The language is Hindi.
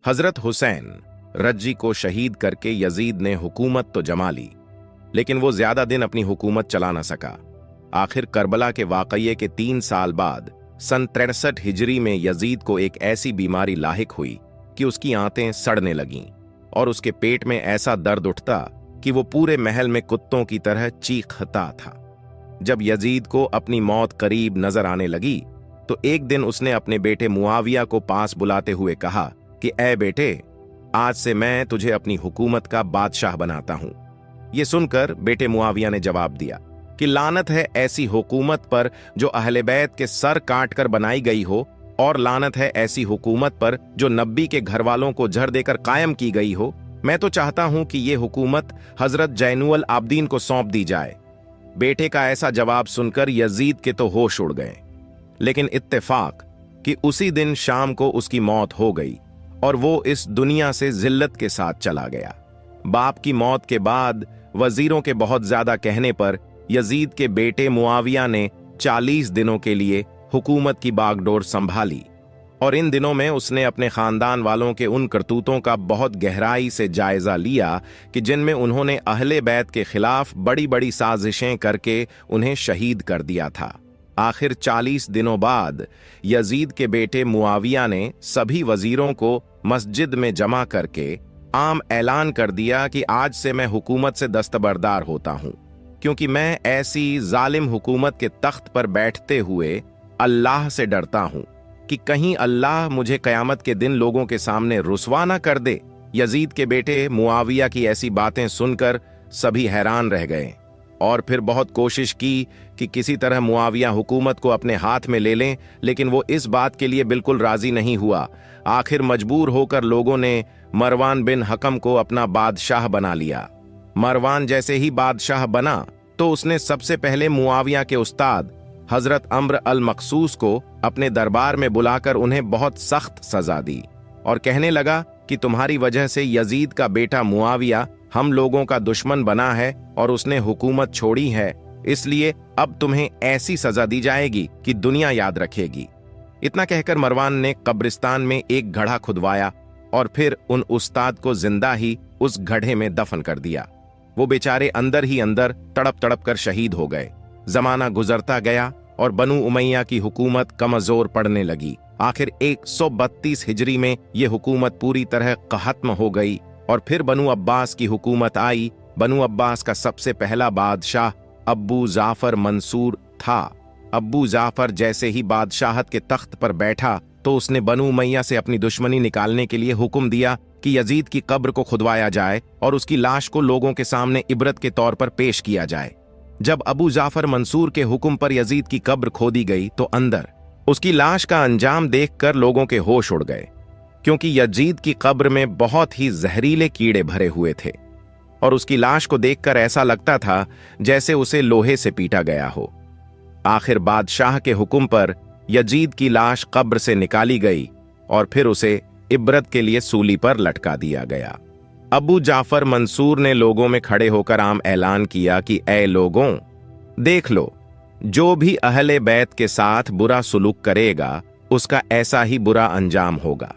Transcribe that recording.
हजरत हुसैन रज्जी को शहीद करके यजीद ने हुकूमत तो जमा ली, लेकिन वो ज्यादा दिन अपनी हुकूमत चला न सका। आखिर करबला के वाकये के 3 साल बाद सन 63 हिजरी में यजीद को एक ऐसी बीमारी लाहिक हुई कि उसकी आंतें सड़ने लगीं और उसके पेट में ऐसा दर्द उठता कि वो पूरे महल में कुत्तों की तरह चीखता था। जब यजीद को अपनी मौत करीब नजर आने लगी तो एक दिन उसने अपने बेटे मुआविया को पास बुलाते हुए कहा कि ऐ बेटे, आज से मैं तुझे अपनी हुकूमत का बादशाह बनाता हूं। यह सुनकर बेटे मुआविया ने जवाब दिया कि लानत है ऐसी हुकूमत पर जो अहले बैत के सर काट कर बनाई गई हो, और लानत है ऐसी हुकूमत पर जो नब्बी के घर वालों को जहर देकर कायम की गई हो। मैं तो चाहता हूं कि यह हुकूमत हजरत जैनुल आबदीन को सौंप दी जाए। बेटे का ऐसा जवाब सुनकर यजीद के तो होश उड़ गए, लेकिन इत्तेफाक कि उसी दिन शाम को उसकी मौत हो गई और वो इस दुनिया से जिल्लत के साथ चला गया। बाप की मौत के बाद वजीरों के बहुत ज्यादा कहने पर यजीद के बेटे मुआविया ने 40 दिनों के लिए हुकूमत की बागडोर संभाली, और इन दिनों में उसने अपने खानदान वालों के उन करतूतों का बहुत गहराई से जायजा लिया कि जिनमें उन्होंने अहले बैत के खिलाफ बड़ी बड़ी साजिशें करके उन्हें शहीद कर दिया था। आखिर 40 दिनों बाद यजीद के बेटे मुआविया ने सभी वजीरों को मस्जिद में जमा करके आम ऐलान कर दिया कि आज से मैं हुकूमत से दस्तबरदार होता हूं, क्योंकि मैं ऐसी जालिम हुकूमत के तख्त पर बैठते हुए अल्लाह से डरता हूं कि कहीं अल्लाह मुझे कयामत के दिन लोगों के सामने रुसवा ना कर दे। यजीद के बेटे मुआविया की ऐसी बातें सुनकर सभी हैरान रह गए और फिर बहुत कोशिश की कि किसी तरह मुआविया हुकूमत को अपने हाथ में ले लें, लेकिन वो इस बात के लिए बिल्कुल राजी नहीं हुआ। आखिर मजबूर होकर लोगों ने मरवान बिन हकम को अपना बादशाह बना लिया। मरवान जैसे ही बादशाह बना तो उसने सबसे पहले मुआविया के उस्ताद हजरत अम्र अल मखसूस को अपने दरबार में बुलाकर उन्हें बहुत सख्त सजा दी और कहने लगा कि तुम्हारी वजह से यजीद का बेटा मुआविया हम लोगों का दुश्मन बना है और उसने हुकूमत छोड़ी है, इसलिए अब तुम्हें ऐसी सजा दी जाएगी कि दुनिया याद रखेगी। इतना कहकर मरवान ने कब्रिस्तान में एक गड्ढा खुदवाया और फिर उन उस्ताद को जिंदा ही उस गड्ढे में दफन कर दिया। वो बेचारे अंदर ही अंदर तड़प तड़प कर शहीद हो गए। जमाना गुजरता गया और बनु उमैया की हुकूमत कमजोर पड़ने लगी। आखिर 132 हिजरी में यह हुकूमत पूरी तरह खत्म हो गई और फिर बनु अब्बास की हुकूमत आई। बनु अब्बास का सबसे पहला बादशाह अब्बू जाफर मंसूर था। अब्बू जाफर जैसे ही बादशाहत के तख्त पर बैठा तो उसने बनु उमैया से अपनी दुश्मनी निकालने के लिए हुक्म दिया कि यजीद की कब्र को खुदवाया जाए और उसकी लाश को लोगों के सामने इबरत के तौर पर पेश किया जाए। जब अबू जाफर मंसूर के हुक्म पर यजीद की कब्र खोदी गई तो अंदर उसकी लाश का अंजाम देखकर लोगों के होश उड़ गए, क्योंकि यजीद की कब्र में बहुत ही जहरीले कीड़े भरे हुए थे और उसकी लाश को देखकर ऐसा लगता था जैसे उसे लोहे से पीटा गया हो। आखिर बादशाह के हुक्म पर यजीद की लाश कब्र से निकाली गई और फिर उसे इबरत के लिए सूली पर लटका दिया गया। अबू जाफर मंसूर ने लोगों में खड़े होकर आम ऐलान किया कि ऐ लोगों, देख लो, जो भी अहले बैत के साथ बुरा सुलूक करेगा उसका ऐसा ही बुरा अंजाम होगा।